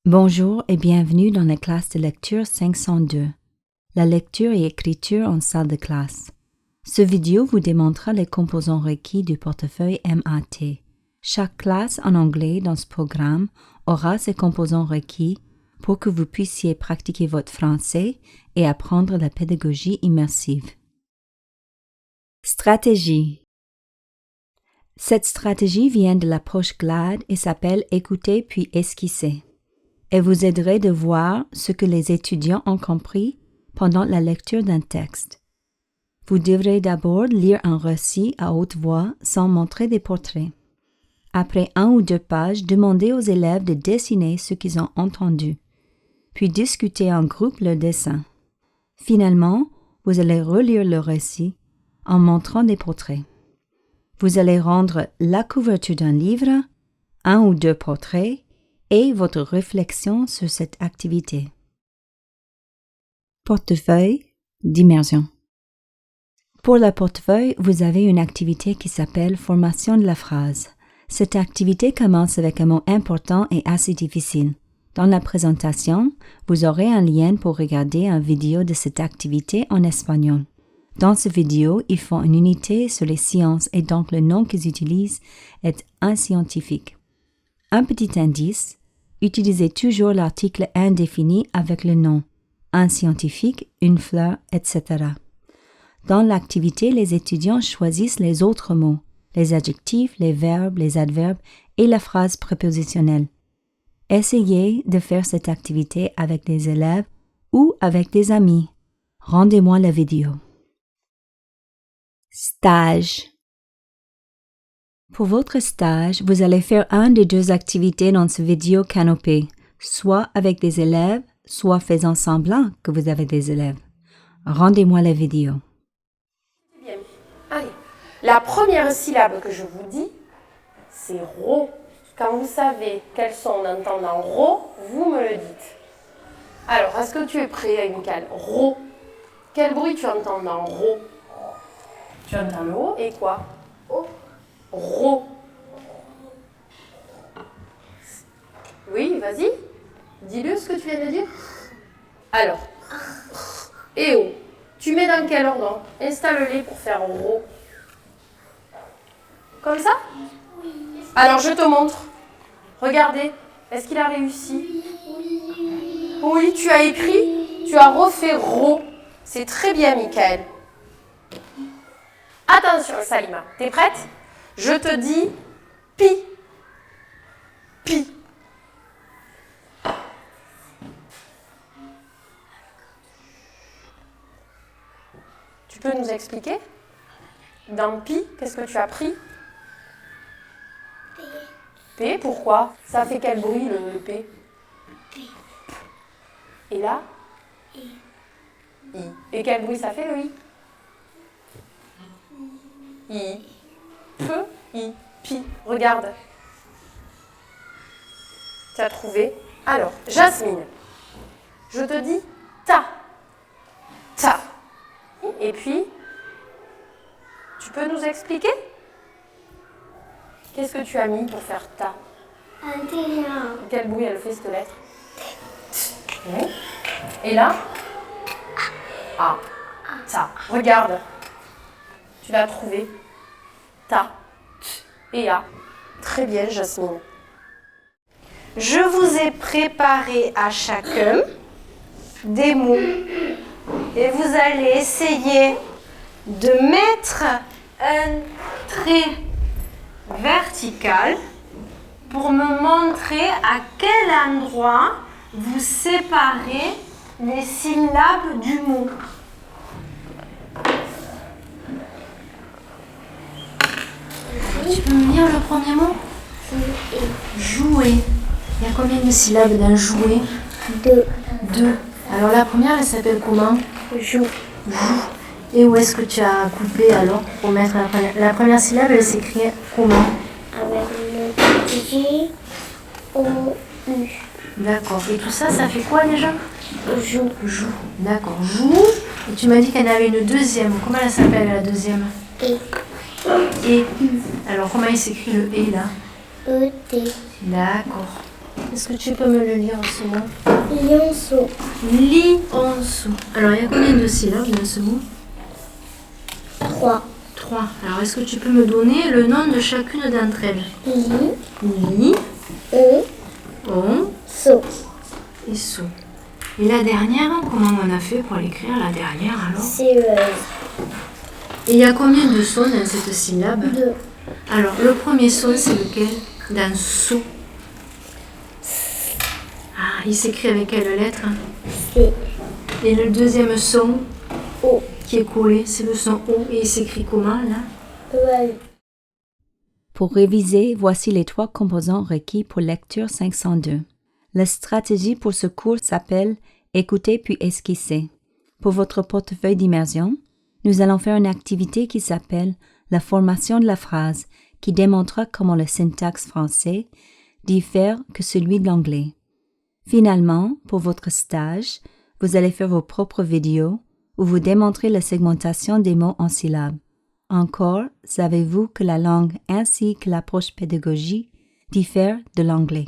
Bonjour et bienvenue dans la classe de lecture 502. La lecture et écriture en salle de classe. Ce vidéo vous démontrera les composants requis du portefeuille MAT. Chaque classe en anglais dans ce programme aura ses composants requis pour que vous puissiez pratiquer votre français et apprendre la pédagogie immersive. Stratégie. Cette stratégie vient de l'approche GLAD et s'appelle écouter puis esquisser. Elle vous aiderait de voir ce que les étudiants ont compris pendant la lecture d'un texte. Vous devrez d'abord lire un récit à haute voix sans montrer des portraits. Après 1 ou 2 pages, demandez aux élèves de dessiner ce qu'ils ont entendu, puis discuter en groupe le dessin. Finalement, vous allez relire le récit en montrant des portraits. Vous allez rendre la couverture d'un livre, 1 ou 2 portraits, et votre réflexion sur cette activité. Portefeuille d'immersion. Pour le portefeuille, vous avez une activité qui s'appelle formation de la phrase. Cette activité commence avec un mot important et assez difficile. Dans la présentation, vous aurez un lien pour regarder une vidéo de cette activité en espagnol. Dans cette vidéo, ils font une unité sur les sciences et donc le nom qu'ils utilisent est unscientifique. Un petit indice, utilisez toujours l'article indéfini avec le nom, un scientifique, une fleur, etc. Dans l'activité, les étudiants choisissent les autres mots, les adjectifs, les verbes, les adverbes et la phrase prépositionnelle. Essayez de faire cette activité avec des élèves ou avec des amis. Rendez-moi la vidéo. Stage. Pour votre stage, vous allez faire une des 2 activités dans ce vidéo canopée, soit avec des élèves, soit faisant semblant que vous avez des élèves. Rendez-moi la vidéo. Bien. Allez. La première syllabe que je vous dis, c'est ro. Quand vous savez quel son on entend dans ro, vous me le dites. Alors, est-ce que tu es prêt, Michael? Ro. Quel bruit tu entends dans ro? Tu entends le O et quoi? O. Ro. Oui, vas-y. Dis-le ce que tu viens de dire. Alors. Et O. Tu mets dans quel ordre? Installe-les pour faire ro. Comme ça? Oui. Alors, je te montre. Regardez. Est-ce qu'il a réussi? Oui. Oui, tu as écrit. Tu as refait ro. C'est très bien, Michael. Attention, Salima. T'es prête? Je te dis pi. Pi. Tu peux nous expliquer? Dans pi, qu'est-ce que tu as pris? P. P, pourquoi? Ça fait quel bruit le P? P. Et là? I. I. Et quel bruit ça fait le I? I. Peu, I, pi. Regarde. Tu as trouvé? Alors, Jasmine, je te dis ta. Ta. Et puis, tu peux nous expliquer? Qu'est-ce que tu as mis pour faire ta? Un T. Quel bruit elle fait cette lettre? Oui. Et là? A. Ta. Regarde. Tu l'as trouvé? Ta. Et A. Très bien, Jasmine. Je vous ai préparé à chacun des mots et vous allez essayer de mettre un trait vertical pour me montrer à quel endroit vous séparez les syllabes du mot. Tu peux me lire le premier mot? Jouer. Il y a combien de syllabes dans jouer? 2. 2. Alors la première, elle s'appelle comment? Joue. Joue. Et où est-ce que tu as coupé alors pour mettre la première? La première syllabe, elle s'écrit comment? Avec le J, O, U. D'accord. Et tout ça, ça fait quoi déjà? Joue. Joue. D'accord. Joue. Et tu m'as dit qu'elle avait une deuxième. Comment elle s'appelle la deuxième? Et. Et. Alors comment il s'écrit le E là? E-T. D'accord. Est-ce que tu peux me le lire ce mot? Lionceau. Lionceau. Alors, il y a combien de syllabes dans ce mot? 3. 3. Alors, est-ce que tu peux me donner le nom de chacune d'entre elles? Li, on So. et so. Et la dernière, comment on a fait pour l'écrire, la dernière alors? CES. Et il y a combien de sons dans cette syllabe? 2. Alors, le premier son, c'est lequel? Dans so. Ah, il s'écrit avec quelle lettre? C. Et le deuxième son O. qui est collé, c'est le son O. Et il s'écrit comment, là? E. Pour réviser, voici les 3 composants requis pour lecture 502. La stratégie pour ce cours s'appelle « Écouter puis esquisser ». Pour votre portefeuille d'immersion, nous allons faire une activité qui s'appelle « La formation de la phrase » qui démontrera comment le syntaxe français diffère que celui de l'anglais. Finalement, pour votre stage, vous allez faire vos propres vidéos où vous démontrez la segmentation des mots en syllabes. Encore, savez-vous que la langue ainsi que l'approche pédagogique diffèrent de l'anglais?